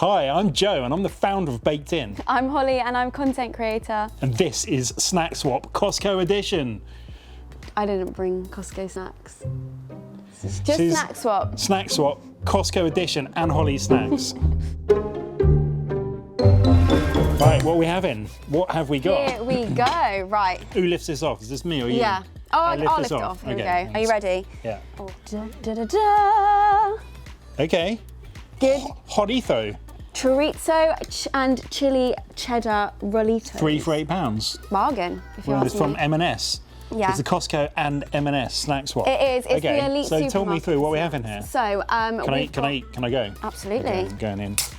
Hi, I'm Joe and I'm the founder of Baked In. I'm Holly and I'm content creator. And this is Snack Swap Costco edition. I didn't bring Costco snacks. It's just Snack Swap. Snack Swap Costco edition and Holly snacks. Right, what are we having? What have we got? Here we go. Right. Who lifts this off? Is this me or you? Yeah. Oh, I'll lift this it off. Here we Okay, go. Are you ready? Yeah. Oh, da, da, da, da. Okay. Good. Hotito. Chorizo and chili cheddar rollitos. 3 for £8. Bargain, if you Well, ask it's from me. M&S. Yeah. It's the Costco and M&S snack swap. It is. It's okay. the elite So tell me through what we have in here. So, Can I go? Absolutely. Okay, I'm going in. It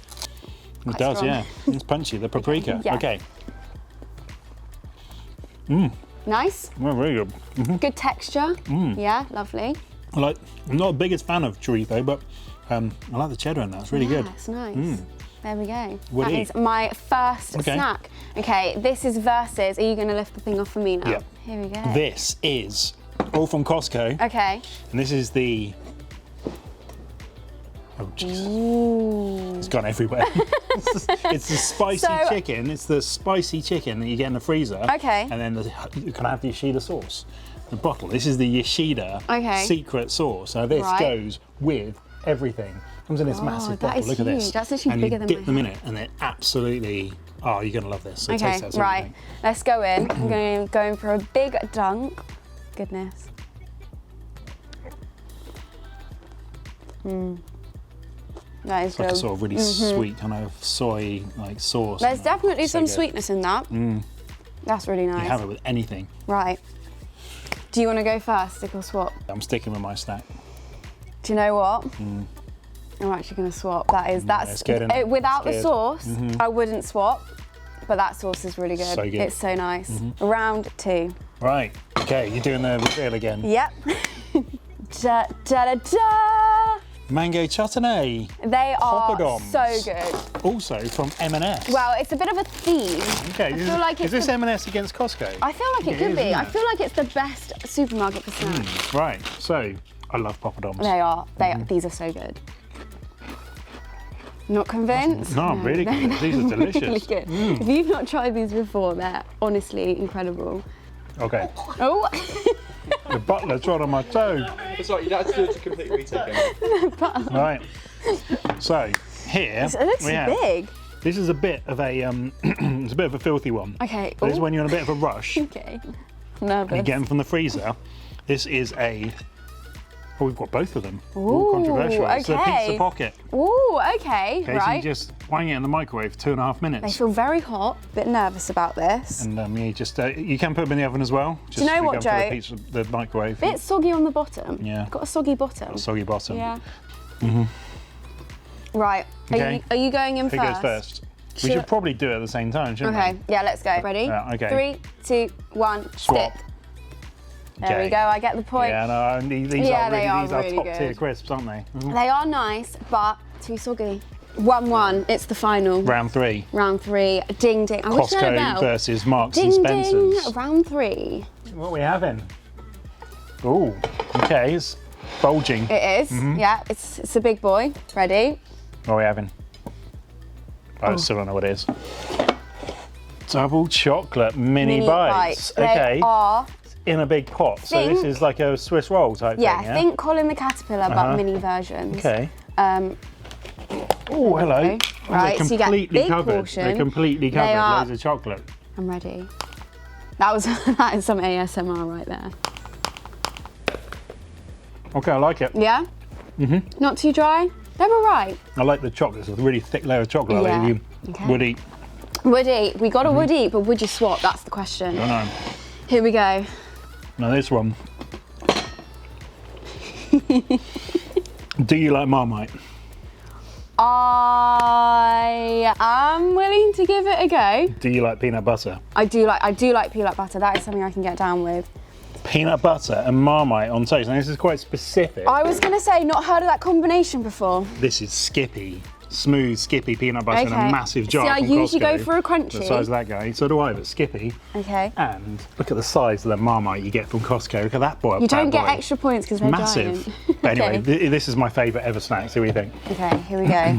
Quite does, strong. yeah. It's punchy, the paprika. Yeah. Okay. Nice. Well, very good. Good texture. Yeah, lovely. I'm not the biggest fan of chorizo, but I like the cheddar in that. It's really good. It's nice. There we go. Would That eat. is my first snack. Okay, this is versus. Are you going to lift the thing off for me now? Yep. Here we go. This is all from Costco. Okay. And this is the... Oh, Jesus. Ooh. It's gone everywhere. It's the spicy chicken. It's the spicy chicken that you get in the freezer. Okay. And then you can have the Yoshida sauce. The bottle. This is the Yoshida secret sauce. Now this goes with everything. Comes in this massive that bottle. is Look at this. huge. That's actually and bigger you than dip my them in hand. it, and they're absolutely. Oh, you're gonna love this. So Okay, taste that. right. Let's go in. I'm going to go in for a big dunk. Goodness. That is It's like good. a sort of really sweet kind of soy like sauce. There's definitely So some good. sweetness in that. That's really nice. You have it with anything. Right. Do you want to go first, stick or swap? I'm sticking with my snack. Do you know what? I'm actually going to swap. That's good, isn't it? without It's the good. sauce, I wouldn't swap, but that sauce is really good. So good. It's so nice. Round 2. Right. Okay, you're doing the reveal again. Yep. Da, da, da, da. Mango chutney. They are Poppadoms. so good. Also from M&S. Well, it's a bit of a theme. Okay. I feel like is it's this the- M&S against Costco? I feel like it could is, be. isn't I it? feel like it's the best supermarket for snacks. Right. So I love poppadoms. They are. These are so good. Not convinced? No, I'm really convinced. These are delicious. Really good. If you've not tried these before, they're honestly incredible. Okay. Oh, The butler trod on my toe. It's like you don't have to do it to complete retake. Right. So here it looks we have. big. This is a bit of a it's a bit of a filthy one. Okay. This is Ooh. when you're in a bit of a rush. Okay. Nervous. You get them from the freezer. This is a. Oh, we've got both of them. Ooh, controversial. It's a okay. pizza pocket. Ooh, okay, Okay, so right. you just wang it in the microwave for 2.5 They minutes. feel very hot. Bit nervous about this. And you just you can put them in the oven as well. Just you know what, go for Joe? the microwave. Bit soggy on the bottom. Yeah. Got a soggy bottom. Soggy bottom. Yeah. Right. Okay. Are you going in Who first? goes first? We Should- should probably do it at the same time, shouldn't Okay. we? Yeah. Let's go. Ready? Yeah, okay. 3, 2, 1. Swap. Stick. There we go. I get the point. Yeah, no, these Yeah, are they are these are really top tier good. crisps, aren't they? They are nice, but too soggy. 1-1. It's the final. Round 3. Round 3. Ding ding. I wish I had a Costco bell. versus Marks Ding and Spencer's. ding. Round 3. What are we having? Ooh, okay, it's bulging. It is. Yeah. It's a big boy. Ready? What are we having? I still don't know what it is. Double chocolate mini bites. Okay, They are. in a big pot. So this Think- is like a Swiss roll type Yeah. thing, yeah? Think Colin the Caterpillar, but mini versions. Okay. Um, Oh, hello. Okay. Right, They're so you get completely big covered. portion. They're completely They covered. are- Loads of chocolate. I'm ready. That was that is some ASMR right there. Okay, I like it. Yeah. Not too dry. They're all right. I like the chocolate. It's a really thick layer of chocolate that you Okay. would eat. Would eat. We got a would eat, but would you swap? That's the question. I know. Here we go. Now this one. Do you like Marmite? I am willing to give it a go. Do you like peanut butter? I do like peanut butter. That is something I can get down with. Peanut butter and Marmite on toast. Now this is quite specific. I was gonna say, not heard of that combination before. This is Skippy. Smooth Skippy peanut butter in a Okay. massive jar See, I from usually Costco. go for a crunchy. The size of that guy. So do I, but Skippy. Okay. And look at the size of the Marmite you get from Costco. Look at that boy. You don't get boy. extra points because they're Massive. giant. But anyway, Okay. this is my favourite ever snack. See what you think. Okay, here we go.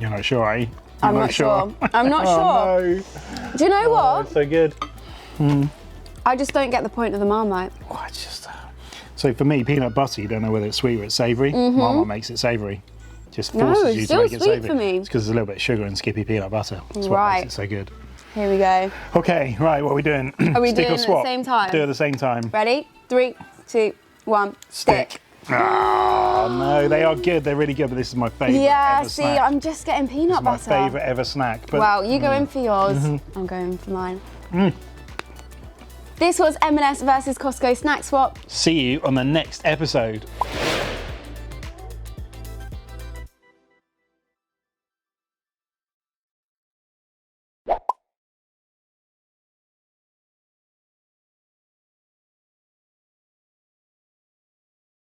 You're not sure, eh? I'm not sure. I'm not Oh, sure. no. Do you know what? It's so good. I just don't get the point of the Marmite. Oh, it's just, so for me, peanut butter, you don't know whether it's sweet or it's savoury. Marmite makes it savoury. Just forces you to make it savoury. No, it's still sweet for me. It's because there's a little bit of sugar and skippy peanut butter. That's what Right. makes it so good. Here we go. Okay, right, what are we doing? Are we Stick doing or it at swap? the same time? Do it at the same time. Ready? 3, 2, 1, stick. Oh, no, they are good. They're really good, but this is my favourite ever see, snack. I'm just getting peanut My butter. favourite ever snack. But, Well, you go in for yours. I'm going for mine. This was M&S versus Costco Snack Swap. See you on the next episode.